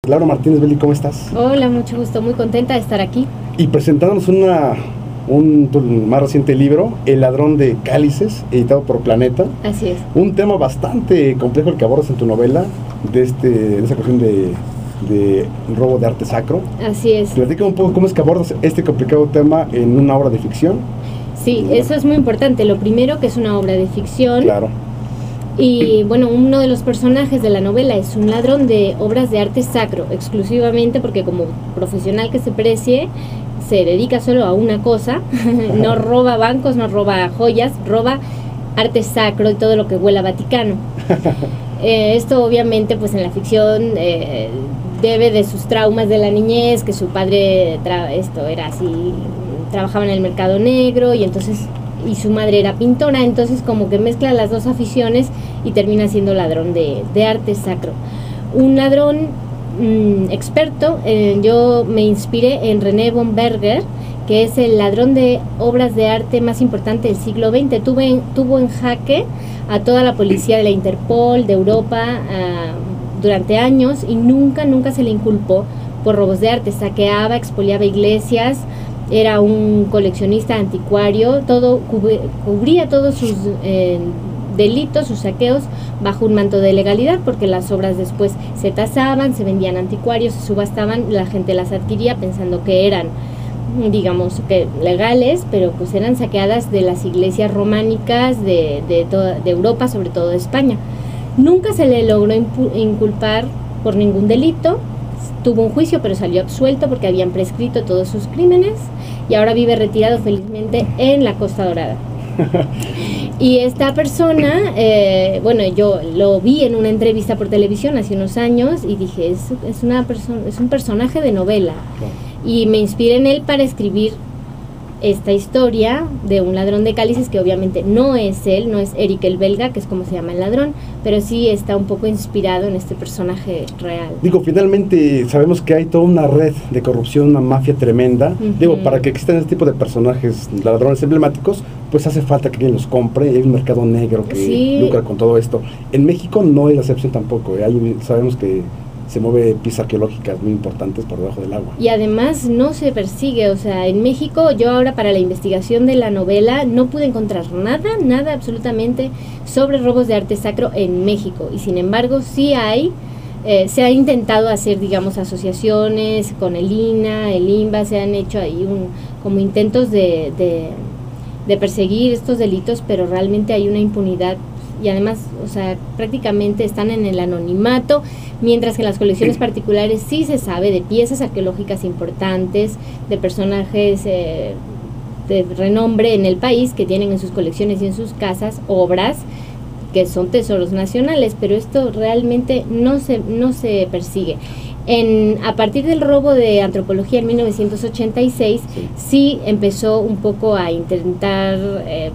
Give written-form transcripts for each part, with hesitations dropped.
Laura Martínez Belli, ¿cómo estás? Hola, mucho gusto, muy contenta de estar aquí. Y presentándonos tu más reciente libro, El ladrón de cálices, editado por Planeta. Así es. Un tema bastante complejo el que abordas en tu novela, de esa cuestión de robo de arte sacro. Así es. Platícame un poco cómo es que abordas este complicado tema en una obra de ficción. Sí, eso es muy importante. Lo primero, que es una obra de ficción. Claro. Y bueno, uno de los personajes de la novela es un ladrón de obras de arte sacro, exclusivamente porque como profesional que se precie, se dedica solo a una cosa. No roba bancos, no roba joyas, roba arte sacro y todo lo que huela a Vaticano. Esto obviamente pues en la ficción debe de sus traumas de la niñez, que su padre era así, trabajaba en el mercado negro y su madre era pintora, entonces como que mezcla las dos aficiones y termina siendo ladrón de arte sacro. Un ladrón experto. Yo me inspiré en René von Berger, que es el ladrón de obras de arte más importante del siglo XX. Tuvo en jaque a toda la policía de la Interpol, de Europa, durante años, y nunca se le inculpó por robos de arte. Saqueaba, expoliaba iglesias, era un coleccionista anticuario, cubría todos sus delitos, sus saqueos, bajo un manto de legalidad, porque las obras después se tasaban, se vendían anticuarios, se subastaban, la gente las adquiría pensando que eran, digamos, que legales, pero pues eran saqueadas de las iglesias románicas de Europa, sobre todo de España. Nunca se le logró inculpar por ningún delito. Tuvo un juicio, pero salió absuelto porque habían prescrito todos sus crímenes y ahora vive retirado felizmente en la Costa Dorada. Y esta persona, bueno, yo lo vi en una entrevista por televisión hace unos años y dije, es un personaje de novela. Y me inspiré en él para escribir esta historia de un ladrón de cálices, que obviamente no es él, no es Eric el belga, que es como se llama el ladrón, pero sí está un poco inspirado en este personaje real. Digo, finalmente sabemos que hay toda una red de corrupción, una mafia tremenda. Digo, para que existan este tipo de personajes, ladrones emblemáticos, pues hace falta que alguien los compre, y hay un mercado negro que lucra con todo esto. En México no es la excepción tampoco, sabemos que se mueve piezas arqueológicas muy importantes por debajo del agua. Y además no se persigue, o sea, en México, yo ahora para la investigación de la novela no pude encontrar nada absolutamente sobre robos de arte sacro en México, y sin embargo sí se ha intentado hacer, digamos, asociaciones con el INA, el INBA, se han hecho ahí como intentos de perseguir estos delitos, pero realmente hay una impunidad. Y además, o sea, prácticamente están en el anonimato, mientras que en las colecciones particulares sí se sabe de piezas arqueológicas importantes, de personajes de renombre en el país que tienen en sus colecciones y en sus casas obras que son tesoros nacionales, pero esto realmente no se persigue. A partir del robo de antropología en 1986, sí empezó un poco a intentar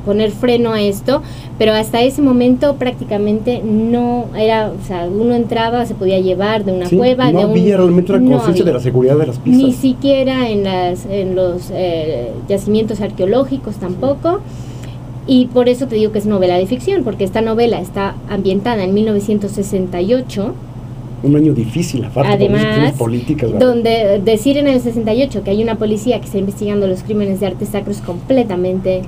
poner freno a esto, pero hasta ese momento prácticamente no era, o sea, uno entraba, se podía llevar de una cueva. No había realmente una conciencia de la seguridad de las piezas. Ni siquiera en los yacimientos arqueológicos tampoco. Y por eso te digo que es novela de ficción, porque esta novela está ambientada en 1968. Un año difícil, aparte, además, por políticas, ¿verdad? Donde decir en el 68 que hay una policía que está investigando los crímenes de arte sacro es completamente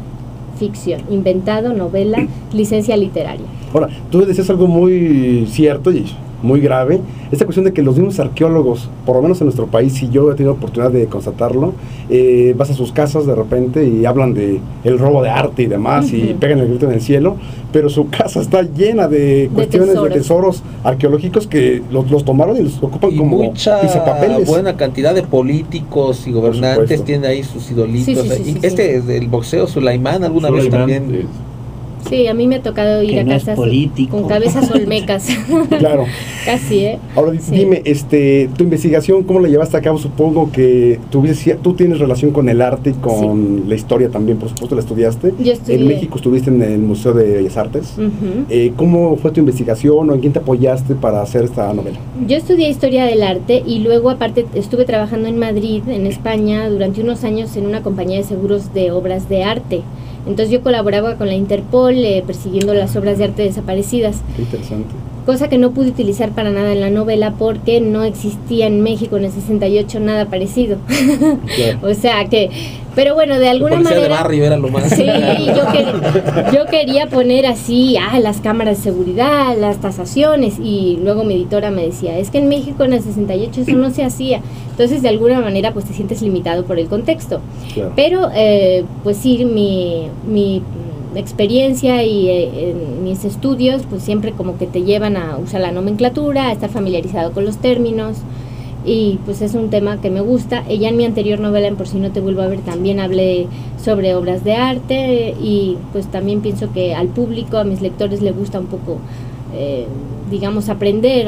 ficción, inventado, novela, licencia literaria. Ahora, tú decías algo muy cierto y muy grave, esta cuestión de que los mismos arqueólogos, por lo menos en nuestro país, y yo he tenido oportunidad de constatarlo, vas a sus casas de repente y hablan de el robo de arte y demás, y pegan el grito en el cielo, pero su casa está llena de cuestiones de tesoros arqueológicos que los tomaron y los ocupan como pisapapeles. Buena cantidad de políticos y gobernantes tienen ahí sus idolitos. El boxeo Sulaimán alguna vez también. Sí, a mí me ha tocado ir a casas con cabezas olmecas. Claro. Casi, Ahora dime, tu investigación, ¿cómo la llevaste a cabo? Supongo que tú tienes relación con el arte y con la historia también, por supuesto, la estudiaste. Yo estudié. En México estuviste en el Museo de Bellas Artes. ¿Cómo fue tu investigación o en quién te apoyaste para hacer esta novela? Yo estudié Historia del Arte y luego aparte estuve trabajando en Madrid, en España, durante unos años en una compañía de seguros de obras de arte. Entonces yo colaboraba con la Interpol persiguiendo las obras de arte desaparecidas. Qué interesante. cosa que no pude utilizar para nada en la novela porque no existía en México en el 68 nada parecido. Claro. O sea que, pero bueno, de alguna manera... de barrio era lo más... Sí, yo quería poner así, las cámaras de seguridad, las tasaciones, y luego mi editora me decía, es que en México en el 68 eso no se hacía. Entonces, de alguna manera, pues te sientes limitado por el contexto. Claro. Pero, pues sí, mi experiencia y en mis estudios, pues siempre como que te llevan a usar la nomenclatura, a estar familiarizado con los términos, y pues es un tema que me gusta. Ella en mi anterior novela, en Por si no te vuelvo a ver, también hablé sobre obras de arte, y pues también pienso que al público, a mis lectores, le gusta un poco, digamos, aprender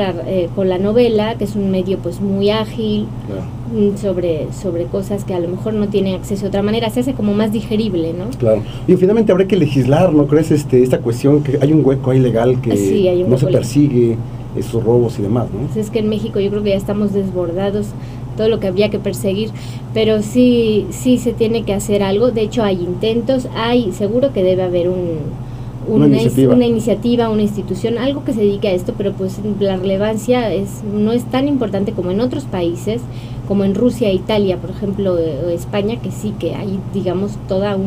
con la novela, que es un medio pues muy ágil, claro, sobre cosas que a lo mejor no tienen acceso de otra manera, se hace como más digerible, ¿no? Claro. Y finalmente habrá que legislar, ¿no crees? Esta cuestión que hay un hueco ahí legal que sí, no se persigue esos robos y demás, ¿no? Pues es que en México yo creo que ya estamos desbordados, todo lo que habría que perseguir, pero sí se tiene que hacer algo. De hecho hay intentos, seguro que debe haber una iniciativa, una institución, algo que se dedique a esto, pero pues la relevancia no es tan importante como en otros países, como en Rusia e Italia, por ejemplo, o España, que sí que hay, digamos, toda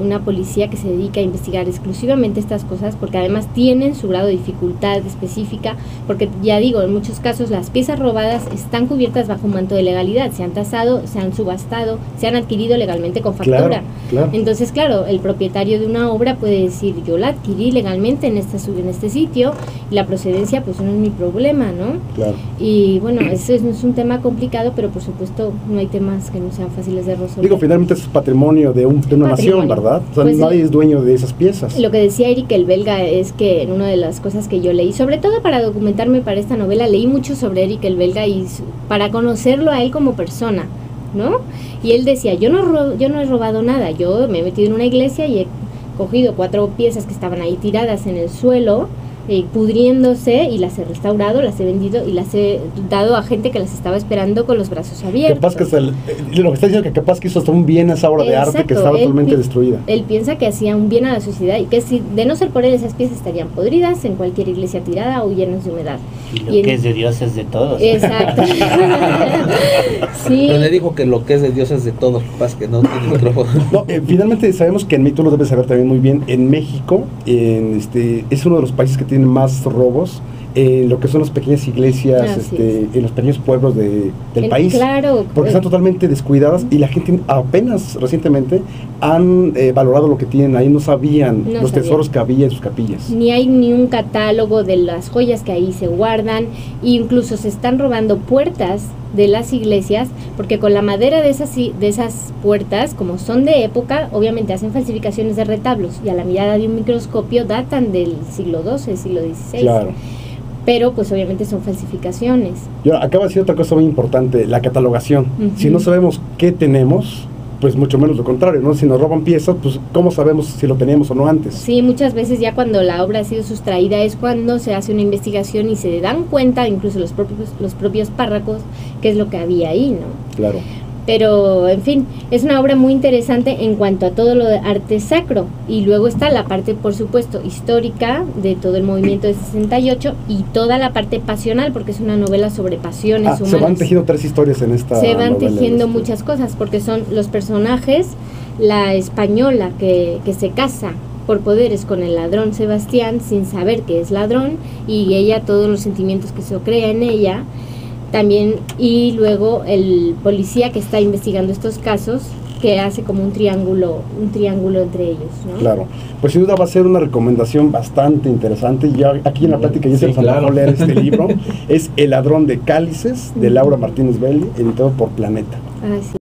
una policía que se dedica a investigar exclusivamente estas cosas, porque además tienen su grado de dificultad específica, porque ya digo, en muchos casos las piezas robadas están cubiertas bajo un manto de legalidad, se han tasado, se han subastado, se han adquirido legalmente con factura. Claro, claro. Entonces, claro, el propietario de una obra puede decir, yo la adquirí legalmente en este sitio, y la procedencia pues no es mi problema, ¿no? Claro. Y bueno, eso es un tema complicado, pero por supuesto no hay temas que no sean fáciles de resolver. Digo, finalmente es patrimonio de una nación, ¿verdad? O sea, pues nadie es dueño de esas piezas. Lo que decía Eric el Belga es que en una de las cosas que yo leí, sobre todo para documentarme para esta novela, leí mucho sobre Eric el Belga y para conocerlo a él como persona, ¿no? Y él decía, yo no he robado nada, yo me he metido en una iglesia y he cogido 4 piezas que estaban ahí tiradas en el suelo, pudriéndose, y las he restaurado, las he vendido y las he dado a gente que las estaba esperando con los brazos abiertos. Capaz que lo que está diciendo, que capaz que hizo hasta un bien a esa obra de arte que estaba totalmente destruida. Él piensa que hacía un bien a la sociedad, y que si de no ser por él esas piezas estarían podridas en cualquier iglesia tirada o llenas de humedad. Y lo que es de Dios es de todos. Exacto. Sí. Pero le dijo que lo que es de Dios es de todos, capaz que no tiene micrófono. No, finalmente sabemos que en México, lo debes saber también muy bien, en México es uno de los países que tiene más robos en lo que son las pequeñas iglesias, en los pequeños pueblos del país, claro, porque están totalmente descuidadas, y la gente apenas recientemente han valorado lo que tienen ahí, no sabían los tesoros que había en sus capillas. Ni hay ni un catálogo de las joyas que ahí se guardan, e incluso se están robando puertas de las iglesias, porque con la madera de esas puertas, como son de época, obviamente hacen falsificaciones de retablos, y a la mirada de un microscopio datan del siglo XII, siglo XVI. Claro. Pero pues obviamente son falsificaciones. Y ahora, acaba de decir otra cosa muy importante, la catalogación. Si no sabemos qué tenemos, pues mucho menos lo contrario, ¿no? Si nos roban piezas, pues ¿cómo sabemos si lo teníamos o no antes? Sí, muchas veces ya cuando la obra ha sido sustraída es cuando se hace una investigación y se dan cuenta, incluso los propios párrocos, qué es lo que había ahí, ¿no? Claro. Pero, en fin, es una obra muy interesante en cuanto a todo lo de arte sacro. Y luego está la parte, por supuesto, histórica de todo el movimiento de 68, y toda la parte pasional, porque es una novela sobre pasiones humanas. Se van tejiendo 3 historias en esta novela. Se van tejiendo muchas cosas, porque son los personajes, la española que se casa por poderes con el ladrón Sebastián sin saber que es ladrón, y ella, todos los sentimientos que se crea en ella también, y luego el policía que está investigando estos casos, que hace como un triángulo entre ellos, ¿no? Claro, pues sin duda va a ser una recomendación bastante interesante. Ya aquí en la plática ya se nos antojó leer este libro. Es El ladrón de cálices, de Laura Martínez Belli, editado por Planeta. Ah, sí.